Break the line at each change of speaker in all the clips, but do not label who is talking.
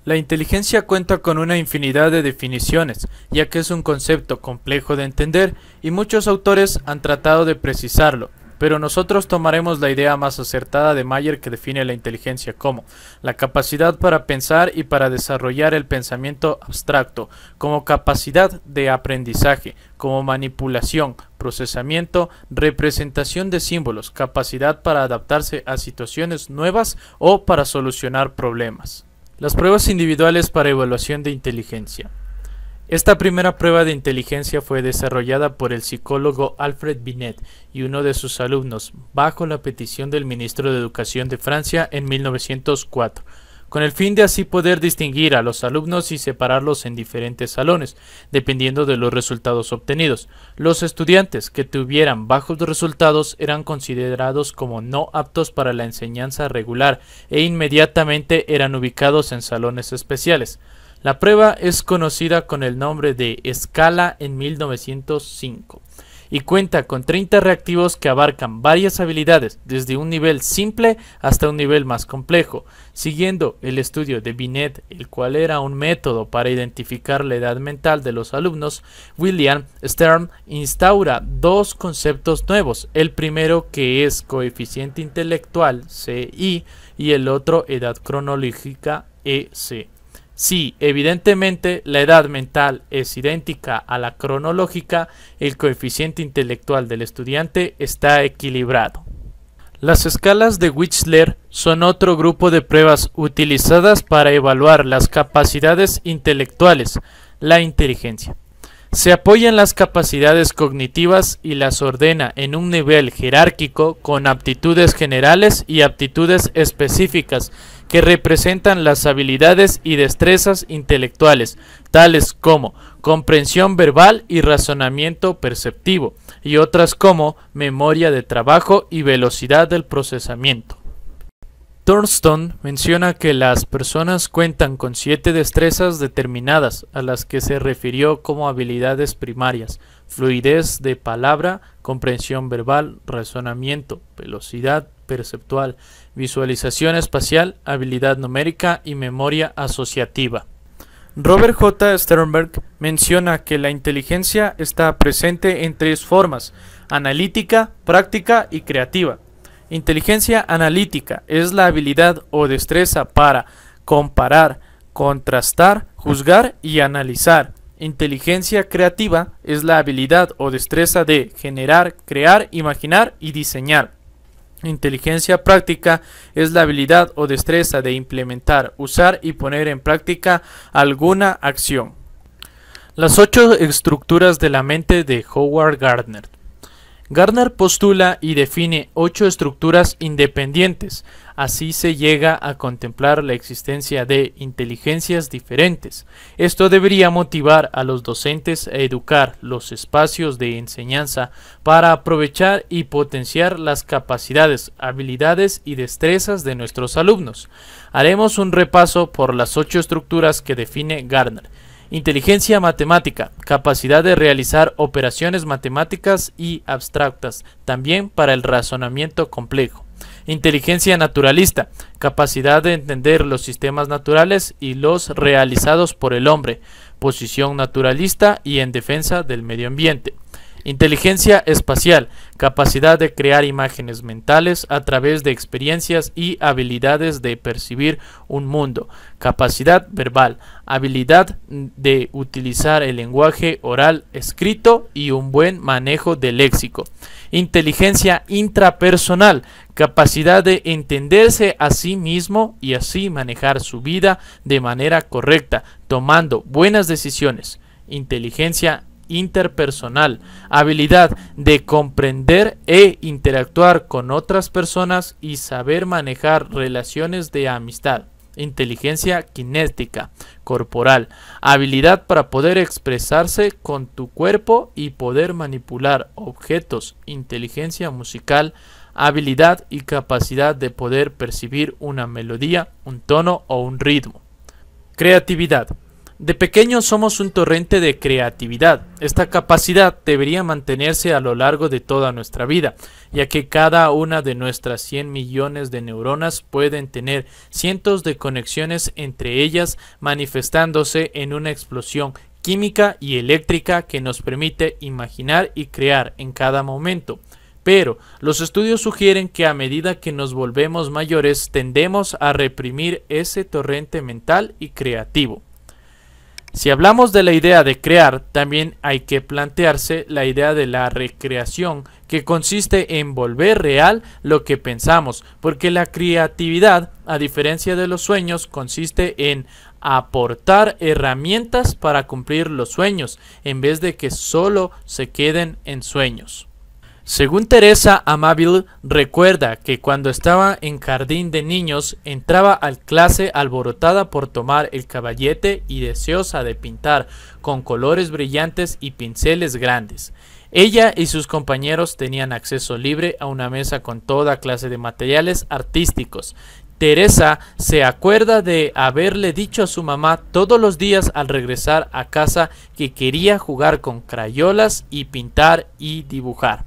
La inteligencia cuenta con una infinidad de definiciones, ya que es un concepto complejo de entender y muchos autores han tratado de precisarlo, pero nosotros tomaremos la idea más acertada de Mayer, que define la inteligencia como la capacidad para pensar y para desarrollar el pensamiento abstracto, como capacidad de aprendizaje, como manipulación, procesamiento, representación de símbolos, capacidad para adaptarse a situaciones nuevas o para solucionar problemas. Las pruebas individuales para evaluación de inteligencia. Esta primera prueba de inteligencia fue desarrollada por el psicólogo Alfred Binet y uno de sus alumnos, bajo la petición del ministro de Educación de Francia en 1904, con el fin de así poder distinguir a los alumnos y separarlos en diferentes salones, dependiendo de los resultados obtenidos. Los estudiantes que tuvieran bajos resultados eran considerados como no aptos para la enseñanza regular e inmediatamente eran ubicados en salones especiales. La prueba es conocida con el nombre de Escala en 1905 y cuenta con 30 reactivos que abarcan varias habilidades, desde un nivel simple hasta un nivel más complejo. Siguiendo el estudio de Binet, el cual era un método para identificar la edad mental de los alumnos, William Stern instaura dos conceptos nuevos, el primero que es coeficiente intelectual, CI, y el otro edad cronológica, EC. Si, evidentemente, la edad mental es idéntica a la cronológica, el coeficiente intelectual del estudiante está equilibrado. Las escalas de Wechsler son otro grupo de pruebas utilizadas para evaluar las capacidades intelectuales, la inteligencia. Se apoya en las capacidades cognitivas y las ordena en un nivel jerárquico con aptitudes generales y aptitudes específicas que representan las habilidades y destrezas intelectuales, tales como comprensión verbal y razonamiento perceptivo, y otras como memoria de trabajo y velocidad del procesamiento. Thornton menciona que las personas cuentan con 7 destrezas determinadas, a las que se refirió como habilidades primarias: fluidez de palabra, comprensión verbal, razonamiento, velocidad perceptual, visualización espacial, habilidad numérica y memoria asociativa. Robert J. Sternberg menciona que la inteligencia está presente en 3 formas: analítica, práctica y creativa. Inteligencia analítica es la habilidad o destreza para comparar, contrastar, juzgar y analizar. Inteligencia creativa es la habilidad o destreza de generar, crear, imaginar y diseñar. Inteligencia práctica es la habilidad o destreza de implementar, usar y poner en práctica alguna acción. Las 8 estructuras de la mente de Howard Gardner. Gardner postula y define 8 estructuras independientes. Así se llega a contemplar la existencia de inteligencias diferentes. Esto debería motivar a los docentes a educar los espacios de enseñanza para aprovechar y potenciar las capacidades, habilidades y destrezas de nuestros alumnos. Haremos un repaso por las 8 estructuras que define Gardner. Inteligencia matemática, capacidad de realizar operaciones matemáticas y abstractas, también para el razonamiento complejo. Inteligencia naturalista, capacidad de entender los sistemas naturales y los realizados por el hombre, posición naturalista y en defensa del medio ambiente. Inteligencia espacial, capacidad de crear imágenes mentales a través de experiencias y habilidades de percibir un mundo. Capacidad verbal, habilidad de utilizar el lenguaje oral, escrito y un buen manejo del léxico. Inteligencia intrapersonal, capacidad de entenderse a sí mismo y así manejar su vida de manera correcta, tomando buenas decisiones. Inteligencia interpersonal, habilidad de comprender e interactuar con otras personas y saber manejar relaciones de amistad. Inteligencia kinética, corporal, habilidad para poder expresarse con tu cuerpo y poder manipular objetos. Inteligencia musical, habilidad y capacidad de poder percibir una melodía, un tono o un ritmo. Creatividad. De pequeños somos un torrente de creatividad. Esta capacidad debería mantenerse a lo largo de toda nuestra vida, ya que cada una de nuestras 100 millones de neuronas pueden tener cientos de conexiones entre ellas, manifestándose en una explosión química y eléctrica que nos permite imaginar y crear en cada momento. Pero los estudios sugieren que a medida que nos volvemos mayores tendemos a reprimir ese torrente mental y creativo. Si hablamos de la idea de crear, también hay que plantearse la idea de la recreación, que consiste en volver real lo que pensamos, porque la creatividad, a diferencia de los sueños, consiste en aportar herramientas para cumplir los sueños, en vez de que solo se queden en sueños. Según Teresa Amabile, recuerda que cuando estaba en jardín de niños entraba a clase alborotada por tomar el caballete y deseosa de pintar con colores brillantes y pinceles grandes. Ella y sus compañeros tenían acceso libre a una mesa con toda clase de materiales artísticos. Teresa se acuerda de haberle dicho a su mamá todos los días al regresar a casa que quería jugar con crayolas y pintar y dibujar.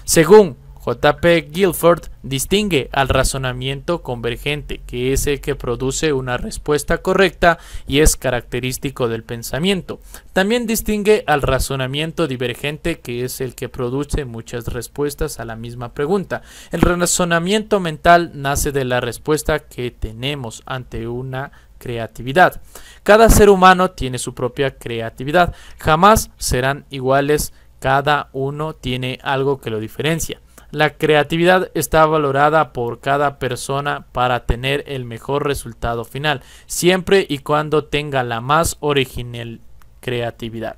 Según J.P. Guilford, distingue al razonamiento convergente, que es el que produce una respuesta correcta y es característico del pensamiento. También distingue al razonamiento divergente, que es el que produce muchas respuestas a la misma pregunta. El razonamiento mental nace de la respuesta que tenemos ante una creatividad. Cada ser humano tiene su propia creatividad, jamás serán iguales. Cada uno tiene algo que lo diferencia. La creatividad está valorada por cada persona para tener el mejor resultado final, siempre y cuando tenga la más original creatividad.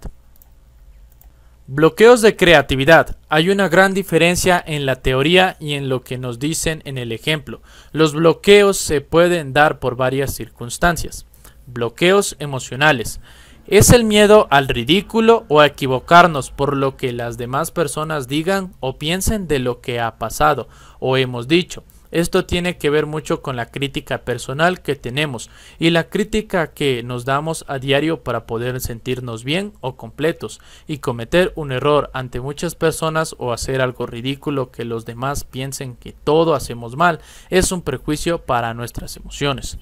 Bloqueos de creatividad. Hay una gran diferencia en la teoría y en lo que nos dicen en el ejemplo. Los bloqueos se pueden dar por varias circunstancias. Bloqueos emocionales. Es el miedo al ridículo o a equivocarnos por lo que las demás personas digan o piensen de lo que ha pasado o hemos dicho. Esto tiene que ver mucho con la crítica personal que tenemos y la crítica que nos damos a diario para poder sentirnos bien o completos, y cometer un error ante muchas personas o hacer algo ridículo que los demás piensen que todo hacemos mal es un prejuicio para nuestras emociones.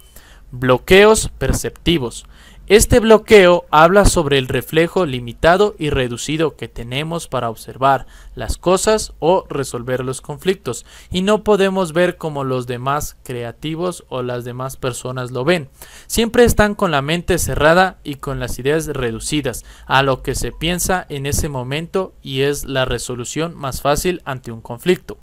Bloqueos perceptivos. Este bloqueo habla sobre el reflejo limitado y reducido que tenemos para observar las cosas o resolver los conflictos, y no podemos ver como los demás creativos o las demás personas lo ven. Siempre están con la mente cerrada y con las ideas reducidas a lo que se piensa en ese momento, y es la resolución más fácil ante un conflicto.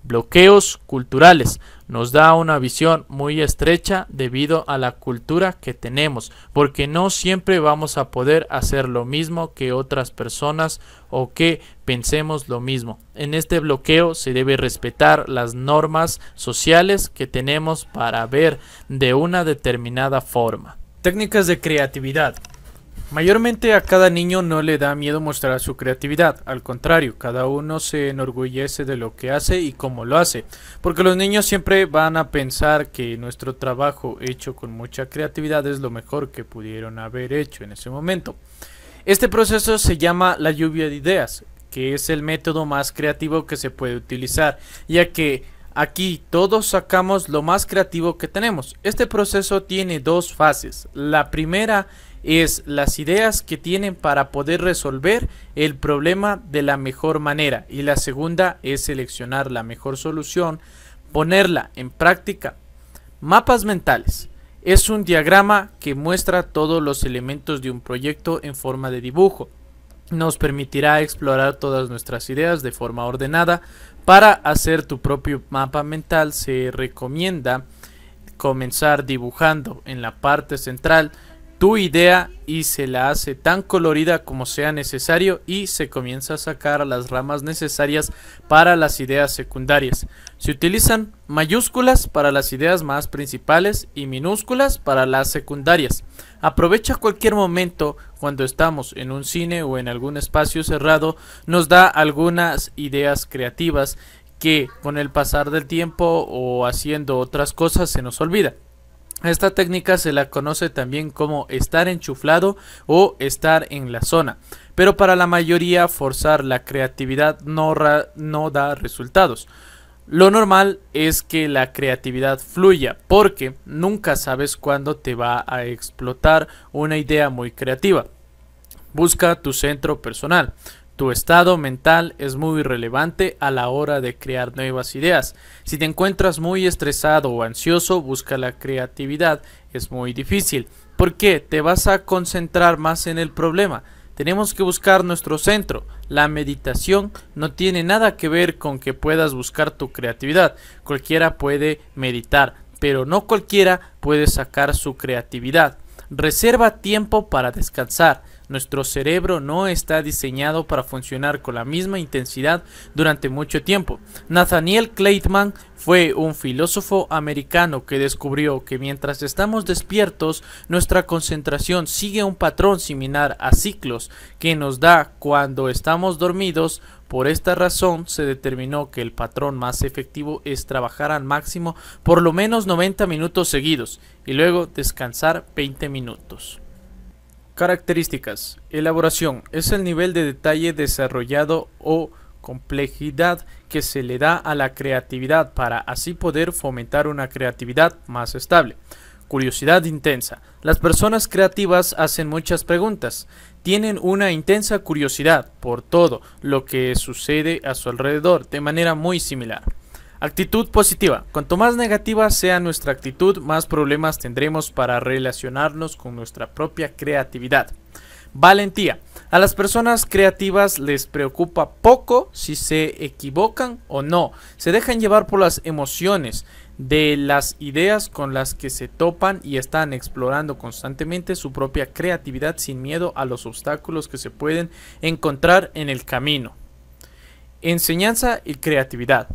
Bloqueos culturales. Nos da una visión muy estrecha debido a la cultura que tenemos, porque no siempre vamos a poder hacer lo mismo que otras personas o que pensemos lo mismo. En este bloqueo se debe respetar las normas sociales que tenemos para ver de una determinada forma. Técnicas de creatividad. Mayormente a cada niño no le da miedo mostrar su creatividad, al contrario, cada uno se enorgullece de lo que hace y cómo lo hace, porque los niños siempre van a pensar que nuestro trabajo hecho con mucha creatividad es lo mejor que pudieron haber hecho en ese momento. Este proceso se llama la lluvia de ideas, que es el método más creativo que se puede utilizar, ya que aquí todos sacamos lo más creativo que tenemos. Este proceso tiene dos fases. La primera es las ideas que tienen para poder resolver el problema de la mejor manera, y la segunda es seleccionar la mejor solución, ponerla en práctica. Mapas mentales. Es un diagrama que muestra todos los elementos de un proyecto en forma de dibujo. Nos permitirá explorar todas nuestras ideas de forma ordenada. Para hacer tu propio mapa mental se recomienda comenzar dibujando en la parte central tu idea y se la hace tan colorida como sea necesario, y se comienza a sacar las ramas necesarias para las ideas secundarias. Se utilizan mayúsculas para las ideas más principales y minúsculas para las secundarias. Aprovecha cualquier momento cuando estamos en un cine o en algún espacio cerrado, nos da algunas ideas creativas que con el pasar del tiempo o haciendo otras cosas se nos olvida. Esta técnica se la conoce también como estar enchuflado o estar en la zona, pero para la mayoría forzar la creatividad no da resultados. Lo normal es que la creatividad fluya porque nunca sabes cuándo te va a explotar una idea muy creativa. Busca tu centro personal. Tu estado mental es muy relevante a la hora de crear nuevas ideas. Si te encuentras muy estresado o ansioso, busca la creatividad. Es muy difícil. ¿Por qué? Te vas a concentrar más en el problema. Tenemos que buscar nuestro centro. La meditación no tiene nada que ver con que puedas buscar tu creatividad. Cualquiera puede meditar, pero no cualquiera puede sacar su creatividad. Reserva tiempo para descansar. Nuestro cerebro no está diseñado para funcionar con la misma intensidad durante mucho tiempo. Nathaniel Kleitman fue un filósofo americano que descubrió que mientras estamos despiertos, nuestra concentración sigue un patrón similar a ciclos que nos da cuando estamos dormidos. Por esta razón se determinó que el patrón más efectivo es trabajar al máximo por lo menos 90 minutos seguidos y luego descansar 20 minutos. Características. Elaboración. Es el nivel de detalle desarrollado o complejidad que se le da a la creatividad para así poder fomentar una creatividad más estable. Curiosidad intensa. Las personas creativas hacen muchas preguntas. Tienen una intensa curiosidad por todo lo que sucede a su alrededor de manera muy similar. Actitud positiva. Cuanto más negativa sea nuestra actitud, más problemas tendremos para relacionarnos con nuestra propia creatividad. Valentía. A las personas creativas les preocupa poco si se equivocan o no. Se dejan llevar por las emociones de las ideas con las que se topan y están explorando constantemente su propia creatividad sin miedo a los obstáculos que se pueden encontrar en el camino. Enseñanza y creatividad.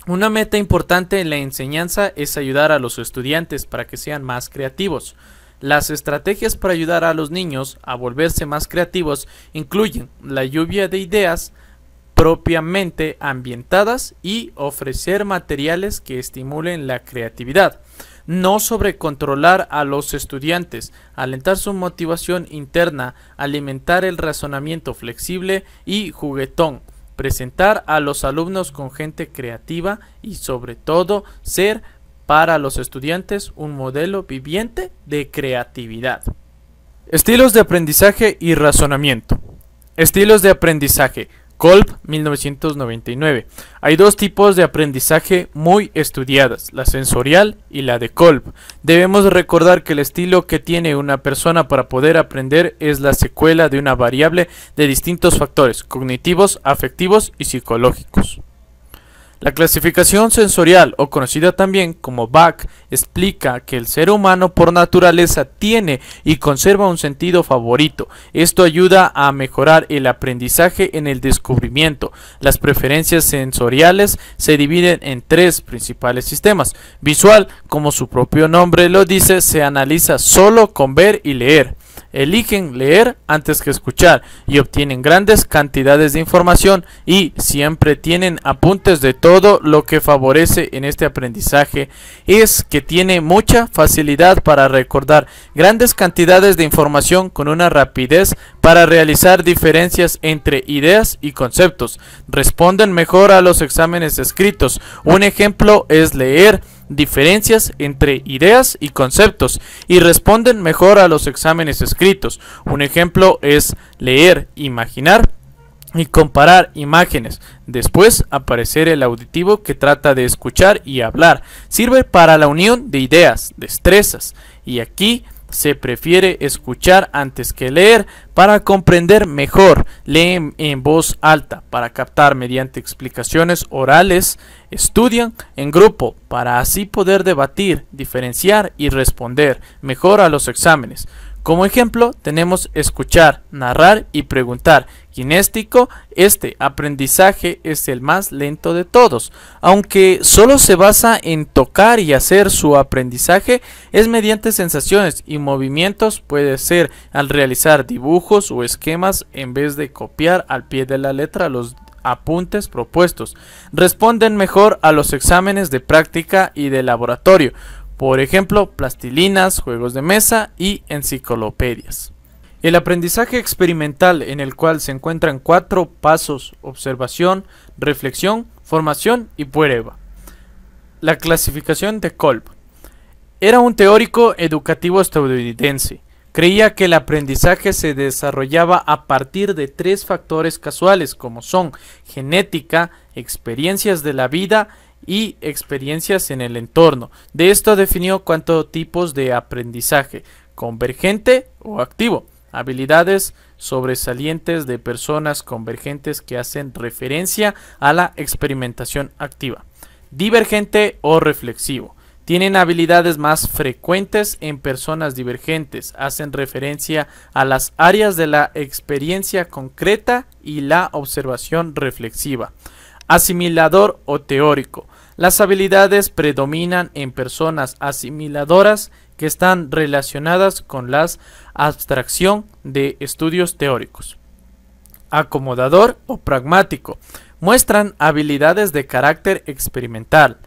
Una meta importante en la enseñanza es ayudar a los estudiantes para que sean más creativos. Las estrategias para ayudar a los niños a volverse más creativos incluyen la lluvia de ideas propiamente ambientadas y ofrecer materiales que estimulen la creatividad. No sobrecontrolar a los estudiantes, alentar su motivación interna, alimentar el razonamiento flexible y juguetón. Presentar a los alumnos con gente creativa y sobre todo ser para los estudiantes un modelo viviente de creatividad. Estilos de aprendizaje y razonamiento. Estilos de aprendizaje. Kolb, 1999. Hay dos tipos de aprendizaje muy estudiadas, la sensorial y la de Kolb. Debemos recordar que el estilo que tiene una persona para poder aprender es la secuela de una variable de distintos factores cognitivos, afectivos y psicológicos. La clasificación sensorial, o conocida también como BAC, explica que el ser humano por naturaleza tiene y conserva un sentido favorito. Esto ayuda a mejorar el aprendizaje en el descubrimiento. Las preferencias sensoriales se dividen en tres principales sistemas. Visual, como su propio nombre lo dice, se analiza solo con ver y leer. Eligen leer antes que escuchar y obtienen grandes cantidades de información y siempre tienen apuntes de todo. Lo que favorece en este aprendizaje es que tiene mucha facilidad para recordar grandes cantidades de información con una rapidez para realizar diferencias entre ideas y conceptos. Responden mejor a los exámenes escritos. Un ejemplo es leer diferencias entre ideas y conceptos y responden mejor a los exámenes escritos. Un ejemplo es leer, imaginar y comparar imágenes. Después aparecer el auditivo que trata de escuchar y hablar. Sirve para la unión de ideas, destrezas. Y aquí se prefiere escuchar antes que leer para comprender mejor. Leen en voz alta para captar mediante explicaciones orales. Estudian en grupo para así poder debatir, diferenciar y responder mejor a los exámenes. Como ejemplo tenemos escuchar, narrar y preguntar. Kinéstico, este aprendizaje es el más lento de todos. Aunque solo se basa en tocar y hacer, su aprendizaje es mediante sensaciones y movimientos. Puede ser al realizar dibujos o esquemas en vez de copiar al pie de la letra los apuntes propuestos. Responden mejor a los exámenes de práctica y de laboratorio. por ejemplo, plastilinas, juegos de mesa y enciclopedias. El aprendizaje experimental, en el cual se encuentran 4 pasos: observación, reflexión, formación y prueba. La clasificación de Kolb. Era un teórico educativo estadounidense. Creía que el aprendizaje se desarrollaba a partir de 3 factores casuales, como son genética, experiencias de la vida y experiencias en el entorno. De esto definió 4 tipos de aprendizaje: convergente o activo, habilidades sobresalientes de personas convergentes que hacen referencia a la experimentación activa; divergente o reflexivo, tienen habilidades más frecuentes en personas divergentes, hacen referencia a las áreas de la experiencia concreta y la observación reflexiva; asimilador o teórico, las habilidades predominan en personas asimiladoras que están relacionadas con la abstracción de estudios teóricos; acomodador o pragmático, muestran habilidades de carácter experimental.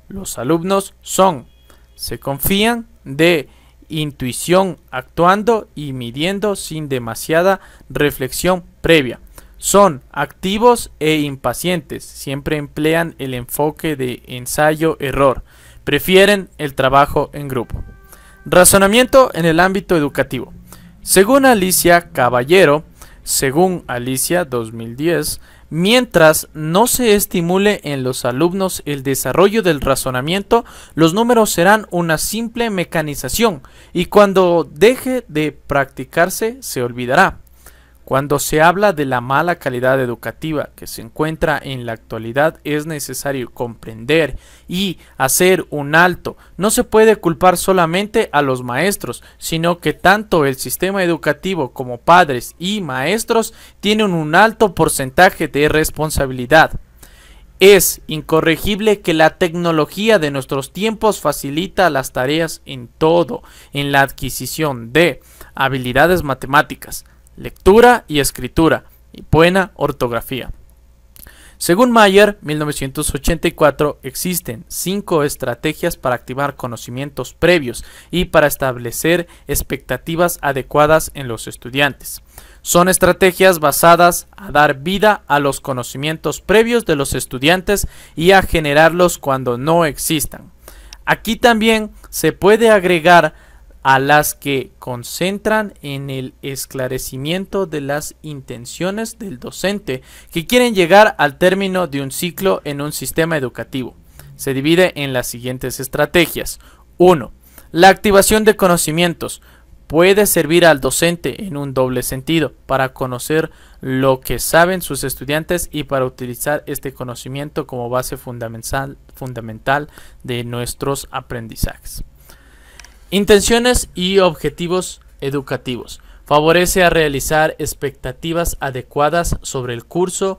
Los alumnos se confían de intuición, actuando y midiendo sin demasiada reflexión previa. Son activos e impacientes, siempre emplean el enfoque de ensayo-error, prefieren el trabajo en grupo. Razonamiento en el ámbito educativo. Según Alicia Caballero, 2010, mientras no se estimule en los alumnos el desarrollo del razonamiento, los números serán una simple mecanización y cuando deje de practicarse se olvidará. Cuando se habla de la mala calidad educativa que se encuentra en la actualidad, es necesario comprender y hacer un alto. No se puede culpar solamente a los maestros, sino que tanto el sistema educativo como padres y maestros tienen un alto porcentaje de responsabilidad. Es incorregible que la tecnología de nuestros tiempos facilita las tareas en todo, en la adquisición de habilidades matemáticas, lectura y escritura y buena ortografía. Según Mayer, 1984, existen 5 estrategias para activar conocimientos previos y para establecer expectativas adecuadas en los estudiantes. Son estrategias basadas a dar vida a los conocimientos previos de los estudiantes y a generarlos cuando no existan. Aquí también se puede agregar a las que concentran en el esclarecimiento de las intenciones del docente que quieren llegar al término de un ciclo en un sistema educativo. Se divide en las siguientes estrategias. 1. La activación de conocimientos. Puede servir al docente en un doble sentido, para conocer lo que saben sus estudiantes y para utilizar este conocimiento como base fundamental de nuestros aprendizajes. Intenciones y objetivos educativos. Favorece a realizar expectativas adecuadas sobre el curso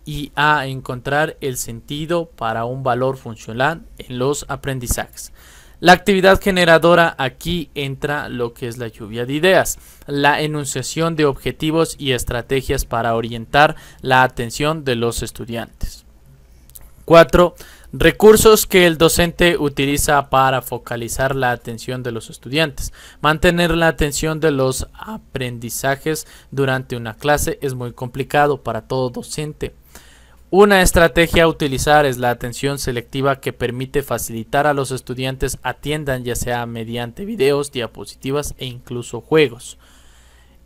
y a encontrar el sentido para un valor funcional en los aprendizajes. La actividad generadora, aquí entra lo que es la lluvia de ideas, la enunciación de objetivos y estrategias para orientar la atención de los estudiantes. 4. Recursos que el docente utiliza para focalizar la atención de los estudiantes. Mantener la atención de los aprendizajes durante una clase es muy complicado para todo docente. Una estrategia a utilizar es la atención selectiva, que permite facilitar a los estudiantes atiendan ya sea mediante videos, diapositivas e incluso juegos.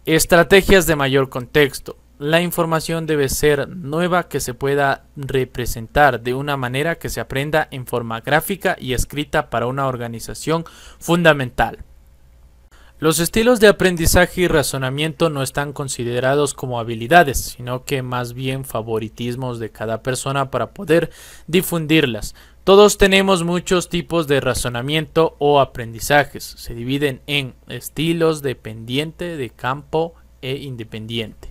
Estrategias de mayor contexto. La información debe ser nueva, que se pueda representar de una manera que se aprenda en forma gráfica y escrita para una organización fundamental. Los estilos de aprendizaje y razonamiento no están considerados como habilidades, sino que más bien favoritismos de cada persona para poder difundirlas. Todos tenemos muchos tipos de razonamiento o aprendizajes. Se dividen en estilos dependiente, de campo e independiente.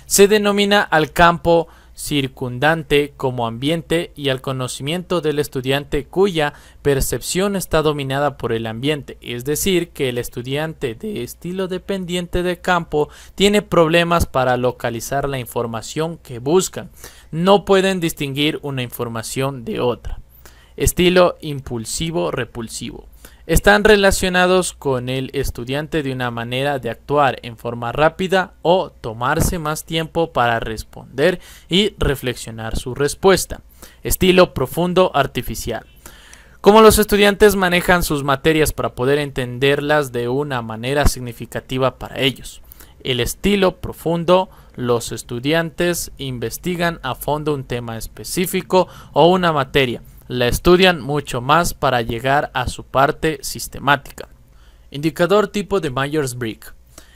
Se denomina al campo circundante como ambiente y al conocimiento del estudiante cuya percepción está dominada por el ambiente, es decir, que el estudiante de estilo dependiente de campo tiene problemas para localizar la información que buscan. No pueden distinguir una información de otra. Estilo impulsivo-repulsivo. están relacionados con el estudiante de una manera de actuar en forma rápida o tomarse más tiempo para responder y reflexionar su respuesta. Estilo profundo artificial. Cómo los estudiantes manejan sus materias para poder entenderlas de una manera significativa para ellos. El estilo profundo, los estudiantes investigan a fondo un tema específico o una materia, la estudian mucho más para llegar a su parte sistemática. Indicador tipo de Myers-Briggs.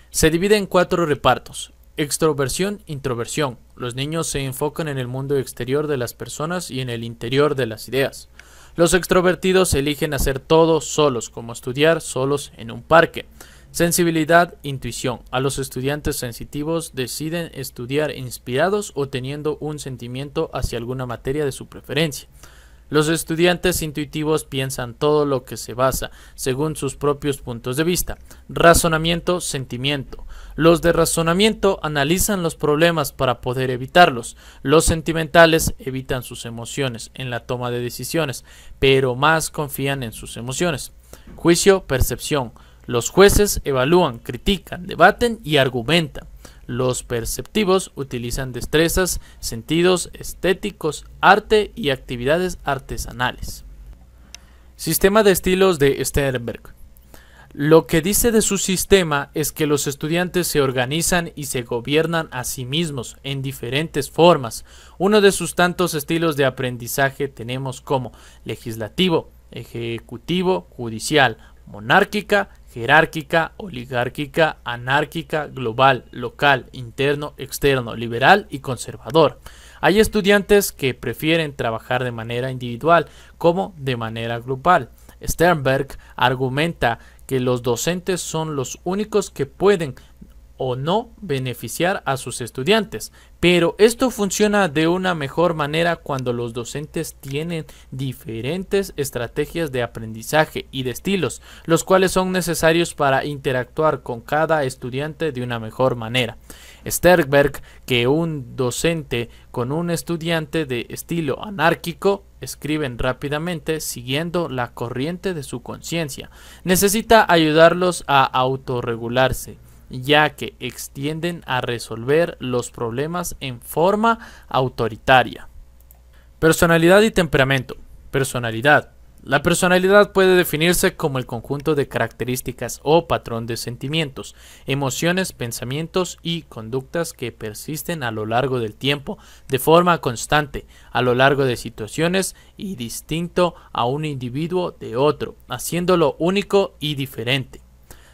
Se divide en 4 repartos. Extroversión, introversión. Los niños se enfocan en el mundo exterior de las personas y en el interior de las ideas. Los extrovertidos eligen hacer todo solos, como estudiar solos en un parque. Sensibilidad, intuición. A los estudiantes sensitivos deciden estudiar inspirados o teniendo un sentimiento hacia alguna materia de su preferencia. Los estudiantes intuitivos piensan todo lo que se basa según sus propios puntos de vista. Razonamiento, sentimiento. Los de razonamiento analizan los problemas para poder evitarlos. Los sentimentales evitan sus emociones en la toma de decisiones, pero más confían en sus emociones. Juicio, percepción. Los jueces evalúan, critican, debaten y argumentan. Los perceptivos utilizan destrezas, sentidos estéticos, arte y actividades artesanales. Sistema de estilos de Sternberg. Lo que dice de su sistema es que los estudiantes se organizan y se gobiernan a sí mismos en diferentes formas. Uno de sus tantos estilos de aprendizaje tenemos como legislativo, ejecutivo, judicial, monárquica, jerárquica, oligárquica, anárquica, global, local, interno, externo, liberal y conservador. Hay estudiantes que prefieren trabajar de manera individual como de manera grupal. Sternberg argumenta que los docentes son los únicos que pueden o no beneficiar a sus estudiantes, pero esto funciona de una mejor manera cuando los docentes tienen diferentes estrategias de aprendizaje y de estilos, los cuales son necesarios para interactuar con cada estudiante de una mejor manera. Sternberg, que un docente con un estudiante de estilo anárquico escriben rápidamente siguiendo la corriente de su conciencia, necesita ayudarlos a autorregularse, ya que extienden a resolver los problemas en forma autoritaria. Personalidad y temperamento. Personalidad. La personalidad puede definirse como el conjunto de características o patrón de sentimientos, emociones, pensamientos y conductas que persisten a lo largo del tiempo de forma constante, a lo largo de situaciones y distinto a un individuo de otro, haciéndolo único y diferente.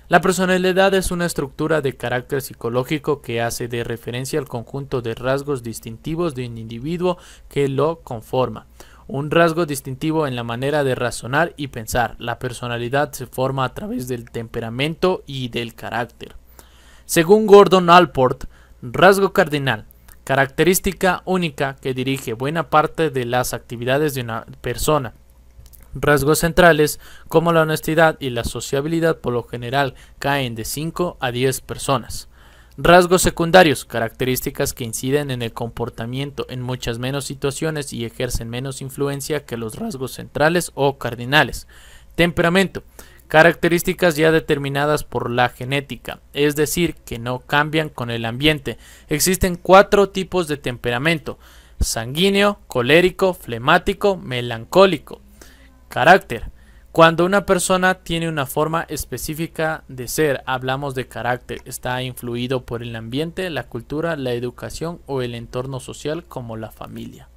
La personalidad es una estructura de carácter psicológico que hace de referencia al conjunto de rasgos distintivos de un individuo que lo conforma. Un rasgo distintivo en la manera de razonar y pensar. La personalidad se forma a través del temperamento y del carácter. Según Gordon Allport, rasgo cardinal, característica única que dirige buena parte de las actividades de una persona. Rasgos centrales como la honestidad y la sociabilidad por lo general caen de 5 a 10 personas. Rasgos secundarios, características que inciden en el comportamiento en muchas menos situaciones y ejercen menos influencia que los rasgos centrales o cardinales. Temperamento, características ya determinadas por la genética, es decir, que no cambian con el ambiente. Existen 4 tipos de temperamento: sanguíneo, colérico, flemático, melancólico. Carácter. Cuando una persona tiene una forma específica de ser, hablamos de carácter. Está influido por el ambiente, la cultura, la educación o el entorno social como la familia.